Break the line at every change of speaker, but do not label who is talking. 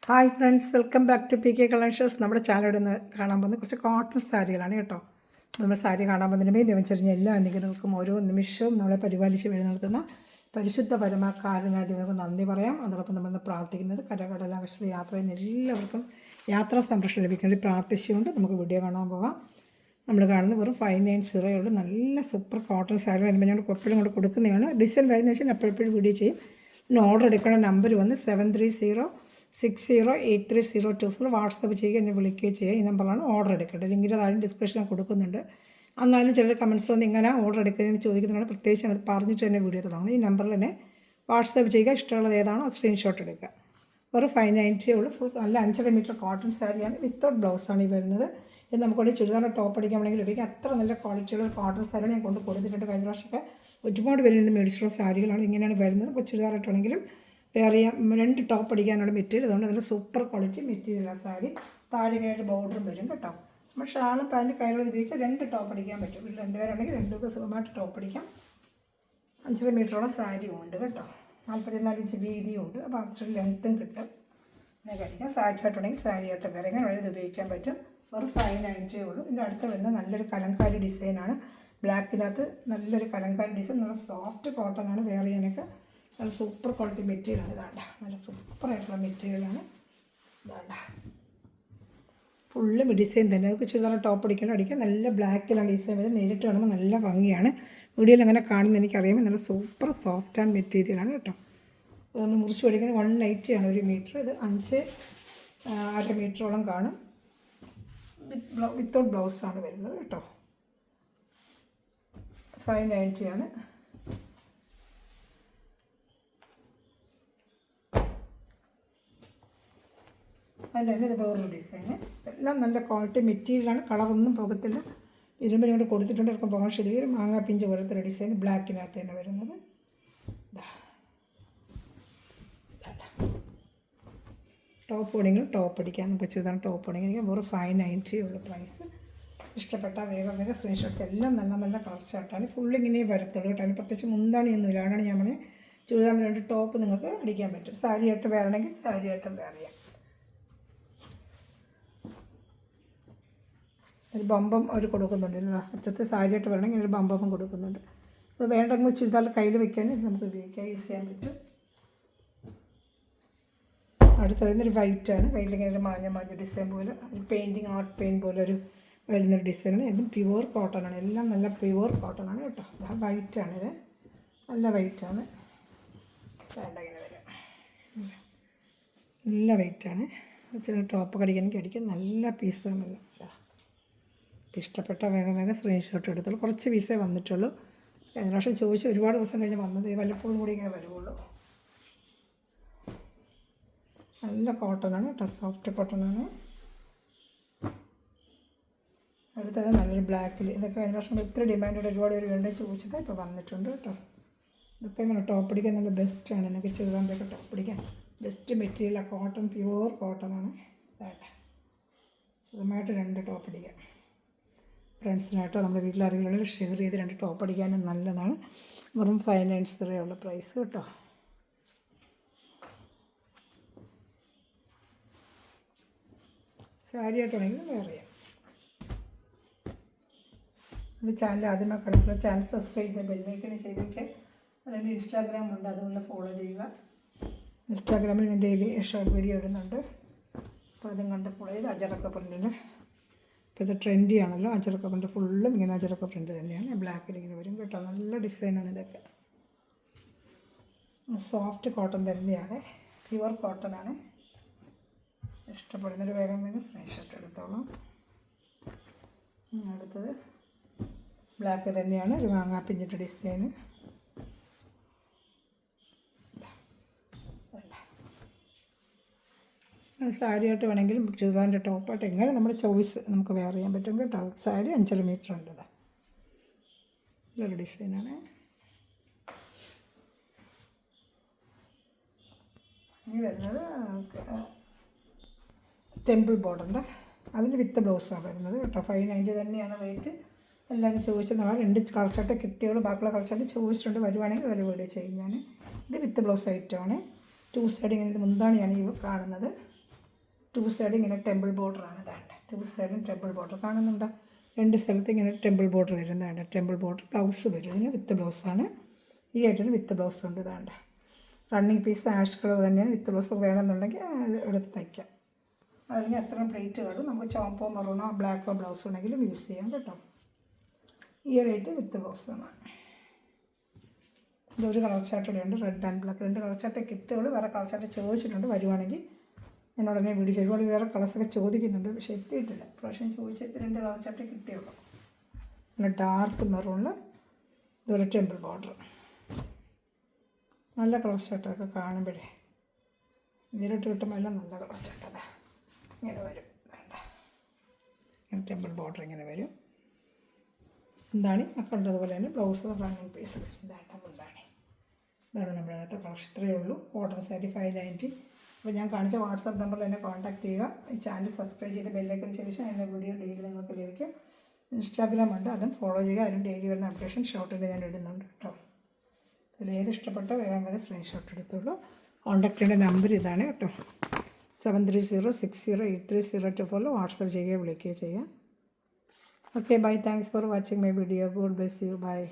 Hi friends, welcome back to P K collections. നമ്മുടെ ചാനലിൽ നിന്ന് കാണാൻ പോകുന്ന കുറച്ച് കോട്ടൺ സാരികളാണ് കേട്ടോ. നമ്മൾ സാരി കാണാൻ പോകുന്നതിന് ദൈവം ചൊരിഞ്ഞ എല്ലാ അനുഗ്രഹങ്ങൾക്കും ഓരോ നിമിഷവും നമ്മളെ പരിപാലിച്ച് നടത്തുന്ന പരിശുദ്ധ പരമകാരുണ്യാധിപർക്ക് നന്ദി പറയാം. അതോടൊപ്പം നമ്മളിന്ന് പ്രാർത്ഥിക്കുന്നത് കരകടലാവശ്യ യാത്ര ചെയ്യുന്ന എല്ലാവർക്കും യാത്രാ സംരക്ഷണം ലഭിക്കുന്നത് പ്രാർത്ഥിച്ചുകൊണ്ട് നമുക്ക് വീഡിയോ കാണാൻ പോകാം. നമ്മൾ കാണുന്നത് വെറും 590 ഉള്ളൂ. നല്ല സൂപ്പർ കോട്ടൺ സാരി വരുമ്പോൾ ഞങ്ങൾ എപ്പോഴും കൂടെ കൊടുക്കുന്നതാണ്. ഡിസൈൻ കഴിഞ്ഞ ശേഷം എപ്പോഴെപ്പോഴും വീഡിയോ ചെയ്യും. പിന്നെ ഓർഡർ എടുക്കുന്ന നമ്പർ വന്ന് 7306083024. വാട്സപ്പ് ചെയ്യുക, എന്നെ വിളിക്കുകയോ ചെയ്യുക. ഈ നമ്പറിലാണ് ഓർഡർ എടുക്കേണ്ടത്. ലിങ്കിൻ്റെ താഴെ ഡിസ്ക്രിപ്ഷനിൽ കൊടുക്കുന്നുണ്ട്. എന്നാലും ചിലർ കമൻസിൽ വന്ന് ഇങ്ങനെ ഓർഡർ എടുക്കുന്നതെന്ന് ചോദിക്കുന്നതുകൊണ്ട് പ്രത്യേകിച്ച് അത് പറഞ്ഞിട്ട് തന്നെ വീഡിയോ തുടങ്ങുന്നത്. ഈ നമ്പറിൽ തന്നെ വാട്സപ്പ് ചെയ്യുക. ഇഷ്ടമുള്ളത് ഏതാണോ സ്ക്രീൻഷോട്ട് എടുക്കുക. വെറും 590 ഉള്ളൂ. ഫുൾ നല്ല 5.5 മീറ്റർ കോട്ടൺ സാരിയാണ്. വിത്തൗട്ട് ബ്ലൗസാണ് ഈ വരുന്നത്. ഇത് നമുക്കൊരു ചുരിദാർ ടോപ്പ് അടിക്കാമെങ്കിൽ ലഭിക്കും. അത്ര നല്ല ക്വാളിറ്റിയുള്ള കോട്ടൺ സാരിയാണ് ഞാൻ കൊണ്ട് കൊടുത്തിട്ടുണ്ട്. കഴിഞ്ഞ പ്രാവശ്യമൊക്കെ ഒരുപാട് പേരിൽ നിന്ന് മേടിച്ചിട്ടുള്ള സാരികളാണ്. ഇങ്ങനെയാണ് വരുന്നത്. ഇപ്പോൾ ചുരിദാറായിട്ടാണെങ്കിലും വേറെ 2 ടോപ്പ് അടിക്കാനുള്ള മെറ്റീരിയൽ. അതുകൊണ്ട് നല്ല സൂപ്പർ ക്വാളിറ്റി മെറ്റീരിയലാണ് സാരി. താഴെ ഇങ്ങനെയായിട്ട് ബോർഡറും വരും കേട്ടോ. നമ്മൾ ഷാളും പാൻറ്റും കയ്യിലുള്ള ഉപയോഗിച്ച് 2 ടോപ്പ് അടിക്കാൻ പറ്റും. വീട്ടിൽ 2 പേരുണ്ടെങ്കിൽ 2 പേർക്ക് സുഖമായിട്ട് ടോപ്പ് അടിക്കാം. 5.5 മീറ്ററോളം സാരിയും ഉണ്ട് കേട്ടോ. 44 ഇഞ്ച് വീതിയും ഉണ്ട്. അപ്പോൾ അത്രയും ലെങ്ത്തും കിട്ടും. അങ്ങനെ കഴിക്കാം. സാരിയായിട്ടുണ്ടെങ്കിൽ സാരിയായിട്ട് വേറെ എങ്ങനെ വേണമെങ്കിൽ ഇത് ഉപയോഗിക്കാൻ പറ്റും. വെറും 590 ഉള്ളൂ. ഇതിൻ്റെ അടുത്ത് വരുന്ന നല്ലൊരു കലങ്കാരി ഡിസൈനാണ്. ബ്ലാക്കിനകത്ത് നല്ലൊരു കലങ്കാരി ഡിസൈൻ. നല്ല സോഫ്റ്റ് കോട്ടനാണ്. വേറെ ചെയ്യാനൊക്കെ നല്ല സൂപ്പർ ക്വാളിറ്റി മെറ്റീരിയലാണ്. ഇതാണ്ട നല്ല സൂപ്പറായിട്ടുള്ള മെറ്റീരിയലാണ്. ഇതാണ്ട ഫുള്ള് ഡിസൈൻ തന്നെ. നമുക്ക് ചുരിദാർ ടോപ്പ് അടിക്കാൻ നല്ല ബ്ലാക്കിലാണ് ഡിസൈൻ വരുന്നത്. നേരിട്ട് കാണുമ്പോൾ നല്ല ഭംഗിയാണ്. വീഡിയോയിൽ അങ്ങനെ കാണുന്നത് എനിക്കറിയാമോ. നല്ല സൂപ്പർ സോഫ്റ്റ് ആൻഡ് മെറ്റീരിയലാണ് കേട്ടോ. അതൊന്ന് മുറിച്ച് പഠിക്കുന്നത് 190 ആണ് ഒരു മീറ്റർ. ഇത് 5.5 മീറ്ററോളം കാണും. വിത്തൗട്ട് ബ്ലൗസാണ് വരുന്നത് കേട്ടോ. 590 ആണ്. അതിൻ്റെ തന്നെ ഇത് വേറൊരു ഡിസൈന്. എല്ലാം നല്ല ക്വാളിറ്റി മെറ്റീരിയലാണ്. കളറൊന്നും പോകത്തില്ല. ഇരുമ്പിനും കൊണ്ട് കൊടുത്തിട്ടുണ്ട്. ചിലപ്പോൾ പോകാൻ ശരി ഒരു മാങ്ങാപ്പിഞ്ച് പോലത്തെ ഒരു ഡിസൈൻ ബ്ലാക്കിനകത്ത് തന്നെ വരുന്നത്. ടോപ്പ് വേണമെങ്കിൽ ടോപ്പ് അടിക്കാൻ നമുക്ക് ചെയ്താണ്. ടോപ്പ് വേണമെങ്കിൽ വെറും 590 ഉള്ള പ്രൈസ്. ഇഷ്ടപ്പെട്ട വേഗം സ്ക്രീൻഷോട്ട്സ് എല്ലാം നല്ല നല്ല കളർ ചാർട്ടാണ്. ഫുള്ളിങ്ങനെ വരത്തുള്ളൂ കേട്ടോ. അതിന് പ്രത്യേകിച്ച് മുന്താണിയൊന്നുമില്ല. അതാണ് ഞാൻ പറഞ്ഞത് ചുരിദാറിന് 2 ടോപ്പ് നിങ്ങൾക്ക് അടിക്കാൻ പറ്റും. സാരിയായിട്ട് വേണമെങ്കിൽ സാരിയായിട്ടും വേറെ ചെയ്യാം. ഒരു ബമ്പം അവർ കൊടുക്കുന്നുണ്ട്. അറ്റത്ത് സാരിയായിട്ട് വരണമെങ്കിൽ ഒരു ബമ്പം കൊടുക്കുന്നുണ്ട്. അത് വേണ്ടെങ്കിൽ ചുരിദാറിൽ കയ്യിൽ വയ്ക്കാനും നമുക്ക് ഉപയോഗിക്കാം. യൂസ് ചെയ്യാൻ പറ്റും. അടുത്ത് വരുന്നൊരു വൈറ്റാണ്. വൈറ്റിലിങ്ങനെ ഒരു മാഞ്ഞ ഡിസൈൻ പോലെ ഒരു പെയിൻറ്റിങ് ആർട്ട് പെയിൻറ്റ് പോലെ ഒരു വരുന്നൊരു ഡിസൈനാണ്. ഇതും പ്യുവർ കോട്ടനാണ്. എല്ലാം നല്ല പ്യുവർ കോട്ടനാണ് കേട്ടോ. വൈറ്റാണിത്. നല്ല വൈറ്റാണ്. ഇങ്ങനെ വരും. നല്ല വൈറ്റാണ്. ചില ടോപ്പ് കടിക്കാൻ നല്ല പീസാണല്ലോ. ഇഷ്ടപ്പെട്ട വേഗം സ്ക്രീൻഷോട്ട് എടുത്തോളൂ. കുറച്ച് പീസേ വന്നിട്ടുള്ളൂ. കഴിഞ്ഞ പ്രാവശ്യം ചോദിച്ച് ഒരുപാട് ദിവസം കഴിഞ്ഞ് വന്നത്. വല്ലപ്പോഴും കൂടി ഇങ്ങനെ വരുള്ളൂ. നല്ല കോട്ടനാണ് കേട്ടോ. സോഫ്റ്റ് കോട്ടനാണ്. അടുത്തത് നല്ലൊരു ബ്ലാക്കിൽ. ഇതൊക്കെ കഴിഞ്ഞ പ്രാവശ്യം ഇത്ര ഡിമാൻഡോടെ ഒരുപാട് പേര് വേണ്ടി ചോദിച്ചത് ഇപ്പോൾ വന്നിട്ടുണ്ട് കേട്ടോ. ഇതൊക്കെ ഇങ്ങനെ ടോപ്പ് അടിക്കാൻ നല്ല ബെസ്റ്റാണ്. എനിക്ക് ചുരിദാറിൻ്റെയൊക്കെ ടോപ്പ് അടിക്കാൻ ബെസ്റ്റ് മെറ്റീരിയലാണ്. കോട്ടൺ പ്യുവർ കോട്ടനാണ്. വേണ്ട സുഖമായിട്ട് 2 ടോപ്പ് അടിക്കാം. ഫ്രണ്ട്സിനായിട്ടോ നമ്മുടെ വീട്ടിലാരെങ്കിലും ഷെയർ ചെയ്ത് 2 ടോപ്പ് അടിക്കാനും നല്ലതാണ്. വെറും 590 ഉള്ള പ്രൈസ് കേട്ടോ. സാരിയായിട്ടാണെങ്കിൽ വേറെ ചെയ്യാം. എൻ്റെ ചാനൽ ആദ്യമേ കണ്ടിട്ടുള്ള ചാനൽ സബ്സ്ക്രൈബ് ചെയ്ത് ബെല്ലിലേക്കിന് ചെയ്തിരിക്കുക. അതിൻ്റെ ഇൻസ്റ്റാഗ്രാം ഉണ്ട്, അതൊന്ന് ഫോളോ ചെയ്യുക. ഇൻസ്റ്റാഗ്രാമിൽ ഞാൻ ഡെയിലി ഷോർട്ട് വീഡിയോ ഇടുന്നുണ്ട്. അപ്പോൾ അതും കണ്ട് ഫോളോ ചെയ്ത് അജറക്ക പ്രിൻറ്റിന്. ഇപ്പോൾ ഇത് ട്രെൻഡി ആണല്ലോ. അജറക്ക പ്രിൻറ്റ് ഫുള്ളും ഇങ്ങനെ അജറക്ക പ്രിൻറ്റ് തന്നെയാണ്. ബ്ലാക്കിൽ ഇങ്ങനെ വരും കേട്ടോ. നല്ല ഡിസൈനാണ് ഇതൊക്കെ. സോഫ്റ്റ് കോട്ടൺ തന്നെയാണ്. പ്യുവർ കോട്ടനാണ്. ഇഷ്ടപ്പെടുന്നൊരു വേഗം സ്ക്രീൻഷോട്ട് എടുത്തോളാം. അടുത്തത് ബ്ലാക്ക് തന്നെയാണ്. ഒരു മാങ്ങാപ്പിഞ്ഞിട്ട് ഡിസൈന്. സാരിയായിട്ട് വേണമെങ്കിലും ചുരിദാറിൻ്റെ ടോപ്പായിട്ട് എങ്ങനെ നമ്മുടെ ചോയ്സ് നമുക്ക് വെയർ ചെയ്യാൻ പറ്റും കേട്ടോ. സാരി 5.5 മീറ്റർ ഉണ്ട്. നല്ലൊരു ഡിസൈനാണ്. ഇനി വരുന്നത് ടെമ്പിൾ ബോർഡറിൻ്റെ അതിന് വിത്ത് ബ്ലൗസാണ് വരുന്നത് കേട്ടോ. 590 തന്നെയാണ് റേറ്റ്. എല്ലാവരും ചോദിച്ചതാണ്. 2 കളർ ഷർട്ട് കിട്ടിയുള്ളൂ. ബാക്കിയുള്ള കളർ ഷർട്ട് ചോദിച്ചിട്ടുണ്ട്. വരുവാണെങ്കിൽ ഒരു വീഡിയോ ചെയ്യും ഞാൻ. ഇത് വിത്ത് ബ്ലൗസ് ഐറ്റമാണ്. 2 സൈഡ് ഇങ്ങനെ മുന്താണിയാണ് ഈ കാണുന്നത്. ടു സൈഡ് ഇങ്ങനെ ടെമ്പിൾ ബോർഡറാണ് ഇതാണ്ട്. ടു സൈഡും ടെമ്പിൾ ബോർഡർ കാണുന്നുണ്ടോ? 2 സ്ഥലത്ത് ഇങ്ങനെ ടെമ്പിൾ ബോർഡർ വരുന്നതാണ്. ടെമ്പിൾ ബോർഡർ ബ്ലൗസ് വരും. ഇതിന് വിത്ത് ബ്ലൗസാണ്. ഈ ആയിട്ടൊരു വിത്ത് ബ്ലൗസ് ഉണ്ട് ഇതാണ്ട്. റണ്ണിങ് പീസ് ആഷ് കളർ തന്നെയാണ്. വിത്ത് ബ്ലൗസ് വേണമെന്നുണ്ടെങ്കിൽ എടുത്ത് തയ്ക്കാം. അതിന് എത്ര പ്ലേറ്റ് വേണം നമുക്ക് ചോപ്പോ മെറൂണോ ബ്ലാക്കോ ബ്ലൗസ് ഉണ്ടെങ്കിലും യൂസ് ചെയ്യാം കേട്ടോ. ഈ റേറ്റ് വിത്ത് ബ്ലൗസാണ്. ഇതൊരു കളർ ചാർട്ട് ഉണ്ട്, red and black. 2 colour chart കിട്ടുകയുള്ളൂ. വേറെ കളർ ചാർട്ട് ചോദിച്ചിട്ടുണ്ട്. വരുവാണെങ്കിൽ എന്നോട് തന്നെ വീഡിയോ ചെയ്യും. ഒരുപാട് വേറെ കളേഴ്സൊക്കെ ചോദിക്കുന്നുണ്ട്, പക്ഷേ എത്തിയിട്ടില്ല. പ്രാവശ്യം ചോദിച്ചപ്പോൾ 2 കളർ ചാർട്ട് കിട്ടിയുള്ളൂ. പിന്നെ ഡാർക്ക് മെറൂണിൽ ഇതൊരു ടെമ്പിൾ ബോർഡർ. നല്ല കളർ ചാർട്ടൊക്കെ കാണുമ്പോഴേ നേരിട്ട് കിട്ടുമ്പോൾ എല്ലാം നല്ല കളർ ചാർട്ടതാ. ഇങ്ങനെ വരും വേണ്ട. ഇങ്ങനെ ടെമ്പിൾ ബോർഡർ ഇങ്ങനെ വരും. എന്താണ് കണ്ടതുപോലെ തന്നെ ബ്ലൗസ് റണ്ണിങ് പീസ് വരും. ഇതാണ് മുന്താണി. ഇതാണ് നമ്മുടെ അകത്തെ കളക്ഷൻ. ഇത്രയേ ഉള്ളൂ. ഓർഡർ സാരി 590. അപ്പോൾ ഞാൻ കാണിച്ച വാട്സാപ്പ് നമ്പറിൽ എന്നെ കോൺടാക്ട് ചെയ്യുക. ഈ ചാനൽ സബ്സ്ക്രൈബ് ചെയ്ത് ബെല്ലൈക്കൻ ശേഷം എൻ്റെ വീഡിയോ ഡെയിലി നിങ്ങൾക്ക് ലഭിക്കും. ഇൻസ്റ്റാഗ്രാം ഉണ്ട്, അതും ഫോളോ ചെയ്യുക. അതിലും ഡെയിലി വരുന്ന അപ്ഡേഷൻ ഷോർട്ട് ചെയ്ത് ഞാൻ ഇടുന്നുണ്ട് കേട്ടോ. അതിൽ ഏത് ഇഷ്ടപ്പെട്ടോ വേഗം വരെ സ്ക്രീൻഷോട്ട് എടുത്തോളൂ. കോൺടാക്ട് ചെയ്യേണ്ട നമ്പർ ഇതാണ് കേട്ടോ. 7306083024 വാട്സാപ്പ് ചെയ്യുകയോ വിളിക്കുകയോ ചെയ്യാം. Okay, bye. Thanks for watching my video. God bless you. Bye.